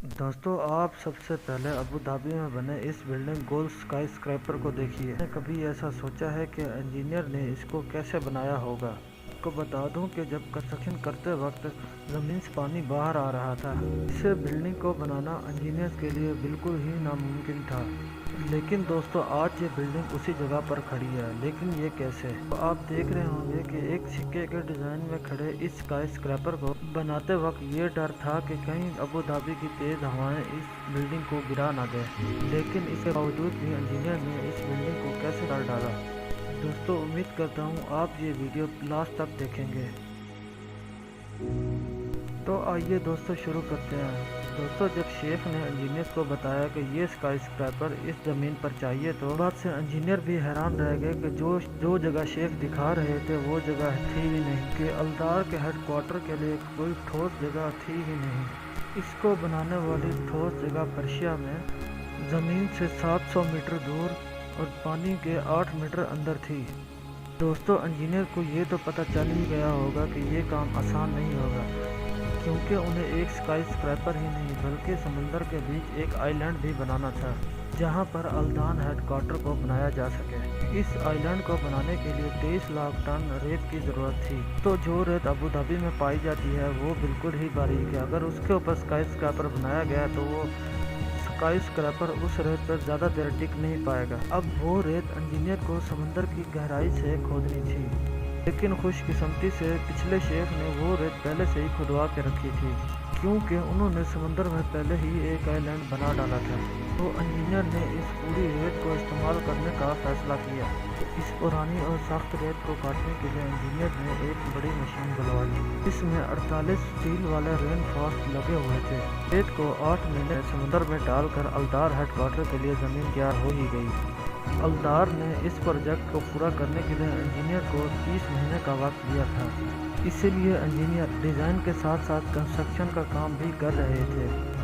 दोस्तों, आप सबसे पहले अबू धाबी में बने इस बिल्डिंग गोल स्काई स्क्रैपर को देखिए। मैंने कभी ऐसा सोचा है कि इंजीनियर ने इसको कैसे बनाया होगा। आपको बता दूं कि जब कंस्ट्रक्शन करते वक्त ज़मीन से पानी बाहर आ रहा था। इसे बिल्डिंग को बनाना इंजीनियर के लिए बिल्कुल ही नामुमकिन था। लेकिन दोस्तों, आज ये बिल्डिंग उसी जगह पर खड़ी है। लेकिन ये कैसे? तो आप देख रहे होंगे कि एक सिक्के के डिज़ाइन में खड़े इस स्काई स्क्रैपर को बनाते वक्त ये डर था कि कहीं अबू धाबी की तेज़ हवाएं इस बिल्डिंग को गिरा ना दें। लेकिन इसके बावजूद भी इंजीनियर ने इस बिल्डिंग को कैसे कर डाला। दोस्तों, उम्मीद करता हूँ आप ये वीडियो लास्ट तक देखेंगे। तो आइए दोस्तों शुरू करते हैं। दोस्तों, जब शेख ने इंजीनियर को बताया कि ये स्काई स्क्रैपर इस ज़मीन पर चाहिए, तो बात से इंजीनियर भी हैरान रह गए कि जो जगह शेख दिखा रहे थे वो जगह थी ही नहीं, कि अल्दार के हेडक्वार्टर के लिए कोई ठोस जगह थी ही नहीं। इसको बनाने वाली ठोस जगह पर्शिया में ज़मीन से 700 मीटर दूर और पानी के 8 मीटर अंदर थी। दोस्तों, इंजीनियर को ये तो पता चल ही गया होगा कि ये काम आसान नहीं होगा, क्योंकि उन्हें एक स्काई स्क्रैपर ही नहीं बल्कि समंदर के बीच एक आइलैंड भी बनाना था, जहां पर अल्दान हेडक्वार्टर को बनाया जा सके। इस आइलैंड को बनाने के लिए 23 लाख टन रेत की ज़रूरत थी। तो जो रेत अबू धाबी में पाई जाती है वो बिल्कुल ही बारीक है। अगर उसके ऊपर स्काई स्क्रैपर बनाया गया तो वो स्काई स्क्रैपर उस रेत पर ज़्यादा देर टिक नहीं पाएगा। अब वो रेत इंजीनियर को समंदर की गहराई से खोदनी थी, लेकिन खुशकिस्मती से पिछले शेख ने वो रेत पहले से ही खुदवा के रखी थी, क्योंकि उन्होंने समंदर में पहले ही एक आइलैंड बना डाला था। तो इंजीनियर ने इस पूरी रेत को इस्तेमाल करने का फैसला किया। इस पुरानी और सख्त रेत को काटने के लिए इंजीनियर ने एक बड़ी मशीन बुलवाई। इसमें 48 स्टील वाले रेनफोर्स लगे हुए थे। रेत को 8 महीने समुद्र में डालकर अल्दार हेडक्वार्टर के लिए ज़मीन तैयार हो ही गई। अल्दार ने इस प्रोजेक्ट को पूरा करने के लिए इंजीनियर को 30 महीने का वक्त दिया था। इसीलिए इंजीनियर डिज़ाइन के साथ साथ कंस्ट्रक्शन का काम भी कर रहे थे।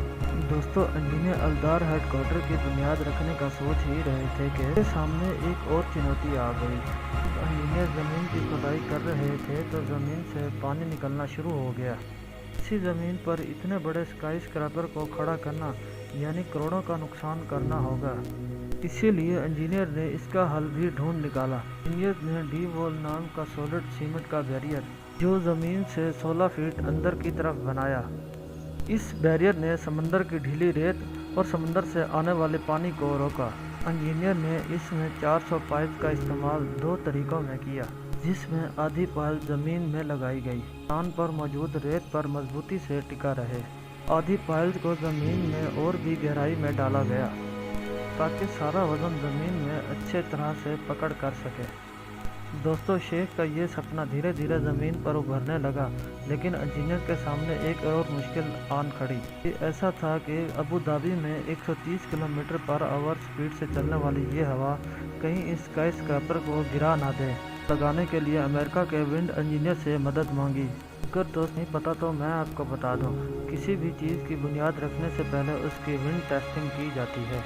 दोस्तों, इंजीनियर अल्दार हेडक्वार्टर की बुनियाद रखने का सोच ही रहे थे कि सामने एक और चुनौती आ गई। इंजीनियर ज़मीन की खुदाई कर रहे थे तो ज़मीन से पानी निकलना शुरू हो गया। इसी ज़मीन पर इतने बड़े स्काई स्क्रैपर को खड़ा करना यानी करोड़ों का नुकसान करना होगा। इसीलिए इंजीनियर ने इसका हल भी ढूंढ निकाला। इंजीनियर ने डी वॉल नाम का सॉलिड सीमेंट का बैरियर, जो ज़मीन से 16 फीट अंदर की तरफ बनाया। इस बैरियर ने समंदर की ढीली रेत और समंदर से आने वाले पानी को रोका। इंजीनियर ने इसमें 400 पाइप का इस्तेमाल 2 तरीकों में किया, जिसमें आधी पाइप ज़मीन में लगाई गई, स्थान पर मौजूद रेत पर मजबूती से टिका रहे। आधी पाइप को ज़मीन में और भी गहराई में डाला गया, ताकि सारा वज़न ज़मीन में अच्छे तरह से पकड़ कर सके। दोस्तों, शेख का ये सपना धीरे धीरे ज़मीन पर उभरने लगा, लेकिन इंजीनियर के सामने एक और मुश्किल आन खड़ी। ये ऐसा था कि अबू धाबी में 130 किलोमीटर पर आवर स्पीड से चलने वाली ये हवा कहीं इस स्काई स्क्रैपर को गिरा ना दे। लगाने के लिए अमेरिका के विंड इंजीनियर से मदद मांगी। अगर दोस्त नहीं पता तो मैं आपको बता दूं, किसी भी चीज़ की बुनियाद रखने से पहले उसकी विंड टेस्टिंग की जाती है,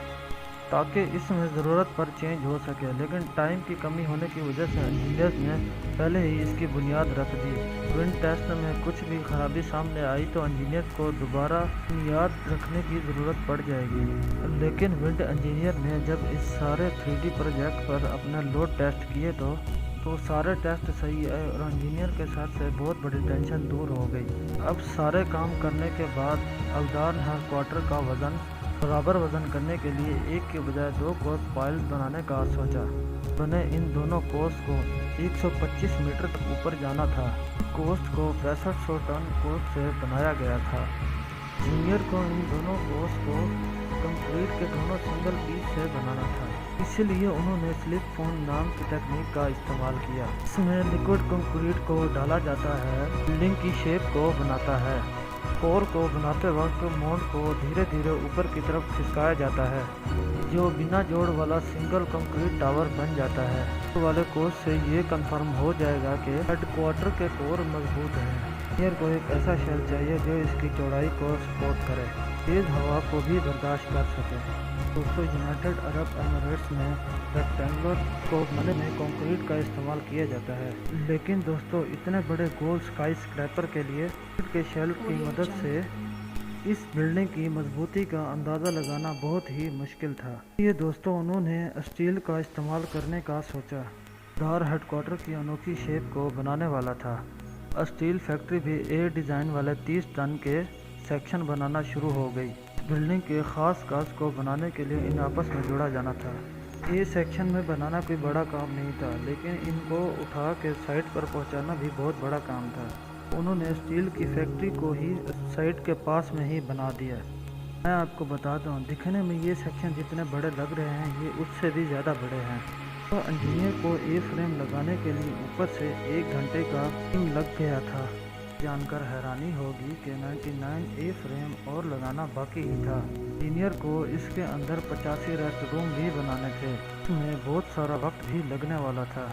ताकि इसमें ज़रूरत पर चेंज हो सके। लेकिन टाइम की कमी होने की वजह से इंजीनियर्स ने पहले ही इसकी बुनियाद रख दी। विंड टेस्ट में कुछ भी खराबी सामने आई तो इंजीनियर को दोबारा बुनियाद रखने की ज़रूरत पड़ जाएगी। लेकिन विंड इंजीनियर ने जब इस सारे 3D प्रोजेक्ट पर अपना लोड टेस्ट किए तो सारे टेस्ट सही है और इंजीनियर के साथ से बहुत बड़ी टेंशन दूर हो गई। अब सारे काम करने के बाद अल्दार हेडक्वार्टर का वज़न बराबर वज़न करने के लिए एक के बजाय 2 कोस पाइल्स बनाने का सोचा। उन्हें इन दोनों कोस को 125 मीटर तक ऊपर जाना था। कोस्ट को 6500 टन कोस्ट से बनाया गया था। इंजीनियर को इन दोनों कोस को कंक्रीट के दोनों सिंगल पीस से बनाना था, इसलिए उन्होंने स्लिप फोम नाम की तकनीक का इस्तेमाल किया। इसमें लिक्विड कंक्रीट को डाला जाता है, बिल्डिंग की शेप को बनाता है। कोर को बनाते वक्त मोल्ड को धीरे धीरे ऊपर की तरफ खिसकाया जाता है, जो बिना जोड़ वाला सिंगल कंक्रीट टावर बन जाता है। तो वाले कोर्स से ये कंफर्म हो जाएगा कि हेडक्वार्टर के कोर मजबूत हैं। इंजीनियर को एक ऐसा शेल चाहिए जो इसकी चौड़ाई को सपोर्ट करे, तेज़ हवा को भी बर्दाश्त कर सके। दोस्तों, यूनाइटेड अरब एमिरेट्स में रेक्टेंगुलर को बनाने में कंक्रीट का इस्तेमाल किया जाता है। लेकिन दोस्तों, इतने बड़े गोल स्काई स्क्रैपर के लिए के शेल्फ की मदद से इस बिल्डिंग की मजबूती का अंदाज़ा लगाना बहुत ही मुश्किल था। ये दोस्तों उन्होंने स्टील का इस्तेमाल करने का सोचा। धार हेडक्वार्टर की अनोखी शेप को बनाने वाला था। स्टील फैक्ट्री भी ए डिज़ाइन वाले 30 टन के सेक्शन बनाना शुरू हो गई। बिल्डिंग के ख़ास काज को बनाने के लिए इन आपस में जोड़ा जाना था। ये सेक्शन में बनाना कोई बड़ा काम नहीं था, लेकिन इनको उठा के साइट पर पहुंचाना भी बहुत बड़ा काम था। उन्होंने स्टील की फैक्ट्री को ही साइट के पास में ही बना दिया। मैं आपको बताता हूँ, दिखने में ये सेक्शन जितने बड़े लग रहे हैं, ये उससे भी ज़्यादा बड़े हैं। तो इंजीनियर को ए फ्रेम लगाने के लिए ऊपर से 1 घंटे का टाइम लग गया था। जानकर हैरानी होगी कि 99 ए फ्रेम और लगाना बाकी ही था। इंजीनियर को इसके अंदर 85 रेस्ट रूम भी बनाने थे। इसमें बहुत सारा वक्त भी लगने वाला था,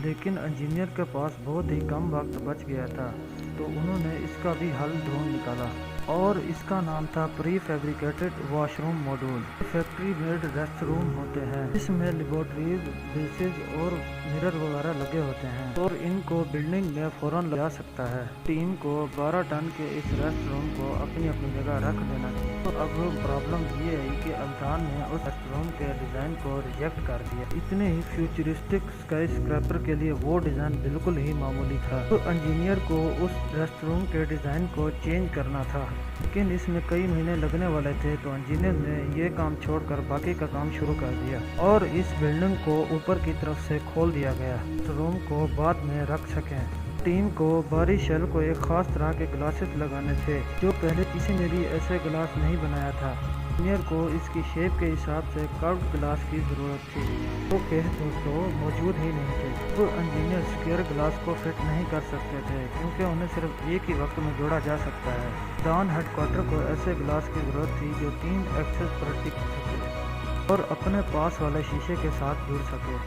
लेकिन इंजीनियर के पास बहुत ही कम वक्त बच गया था, तो उन्होंने इसका भी हल ढूंढ निकाला और इसका नाम था pre fabricated washroom module. Factory made rest room होते हैं, इसमें लेबोरेटरीज, बेसिस और मिरर वगैरह लगे होते हैं और इनको बिल्डिंग में फौरन लगा सकता है। टीम को 12 टन के इस रेस्ट रूम को अपनी अपनी जगह रख देना चाहिए। तो अब प्रॉब्लम ये है कि अल्तान ने उस रेस्ट रूम के डिज़ाइन को रिजेक्ट कर दिया। इतने ही फ्यूचरिस्टिक स्काई स्क्रैपर के लिए वो डिज़ाइन बिल्कुल ही मामूली था, तो इंजीनियर को उस रेस्ट रूम के डिज़ाइन को चेंज करना था, लेकिन इसमें कई महीने लगने वाले थे। तो इंजीनियर ने ये काम छोड़कर बाकी का काम शुरू कर दिया और इस बिल्डिंग को ऊपर की तरफ से खोल दिया गया, रूम को बाद में रख सकें। टीम को बारी शेल को एक खास तरह के ग्लासेस लगाने थे, जो पहले किसी ने भी ऐसे ग्लास नहीं बनाया था। इंजीनियर को इसकी शेप के हिसाब से कर्व्ड ग्लास की ज़रूरत थी, तो दोस्तों मौजूद ही नहीं थे। तो इंजीनियर स्क्वायर ग्लास को फिट नहीं कर सकते थे, क्योंकि उन्हें सिर्फ एक ही वक्त में जोड़ा जा सकता है। डान हेडक्वार्टर को ऐसे ग्लास की ज़रूरत थी जो 3 एक्सेस पर टिक सके और अपने पास वाले शीशे के साथ जुड़ सके।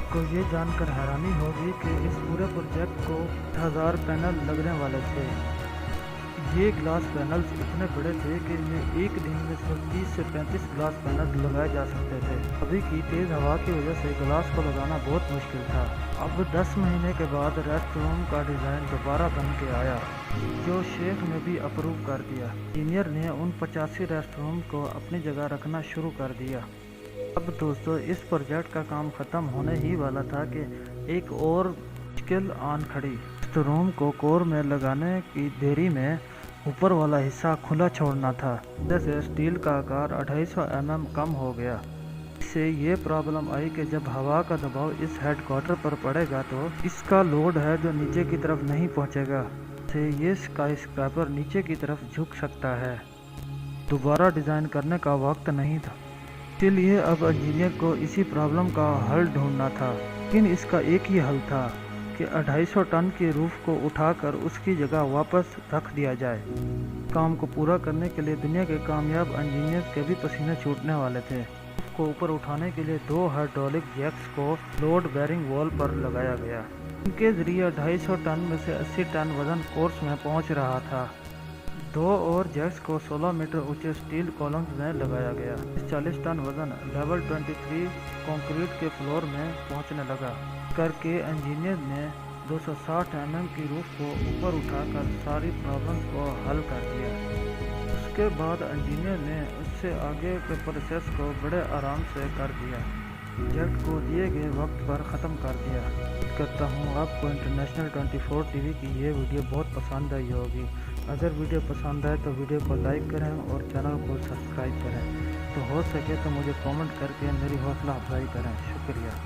को ये जानकर हैरानी होगी कि इस पूरे प्रोजेक्ट को 1000 पैनल लगने वाले थे। ये ग्लास पैनल्स इतने बड़े थे कि इनमें एक दिन में सिर्फ 30 से 35 ग्लास पैनल लगाए जा सकते थे। अभी की तेज़ हवा की वजह से ग्लास को लगाना बहुत मुश्किल था। अब 10 महीने के बाद रेस्ट रूम का डिज़ाइन दोबारा बन के आया, जो शेख ने भी अप्रूव कर दिया। इंजीनियर ने उन 85 रेस्ट रूम को अपनी जगह रखना शुरू कर दिया। अब दोस्तों इस प्रोजेक्ट का काम ख़त्म होने ही वाला था कि एक और मुश्किल आन खड़ी। इस रूम को कोर में लगाने की देरी में ऊपर वाला हिस्सा खुला छोड़ना था, जैसे स्टील का आकार 250 mm कम हो गया। इससे ये प्रॉब्लम आई कि जब हवा का दबाव इस हेडक्वार्टर पर पड़ेगा तो इसका लोड है जो नीचे की तरफ नहीं पहुंचेगा, से ये स्काई स्क्रैपर नीचे की तरफ झुक सकता है। दोबारा डिज़ाइन करने का वक्त नहीं था, इसलिए अब इंजीनियर को इसी प्रॉब्लम का हल ढूंढना था। लेकिन इसका एक ही हल था कि 250 टन की रूफ को उठाकर उसकी जगह वापस रख दिया जाए। काम को पूरा करने के लिए दुनिया के कामयाब इंजीनियर्स के भी पसीने छूटने वाले थे। रूफ को ऊपर उठाने के लिए 2 हाइड्रोलिक जैक्स को लोड बेरिंग वॉल पर लगाया गया। इनके जरिए 250 टन में से 80 टन वजन कोर्स में पहुंच रहा था। 2 और जैक्स को 16 मीटर ऊंचे स्टील कॉलम्स में लगाया गया। इस 40 टन वजन लेवल 23 कंक्रीट के फ्लोर में पहुंचने लगा करके इंजीनियर ने 260 mm की रूफ को ऊपर उठाकर सारी प्रॉब्लम्स को हल कर दिया। उसके बाद इंजीनियर ने उससे आगे के प्रोसेस को बड़े आराम से कर दिया। प्रोजेक्ट को दिए गए वक्त पर ख़त्म कर दिया। उम्मीद करता हूँ आपको इंटरनेशनल 24 टीवी की ये वीडियो बहुत पसंद आई होगी। अगर वीडियो पसंद आए तो वीडियो को लाइक करें और चैनल को सब्सक्राइब करें। तो हो सके तो मुझे कमेंट करके मेरी हौसला अफजाई करें। शुक्रिया।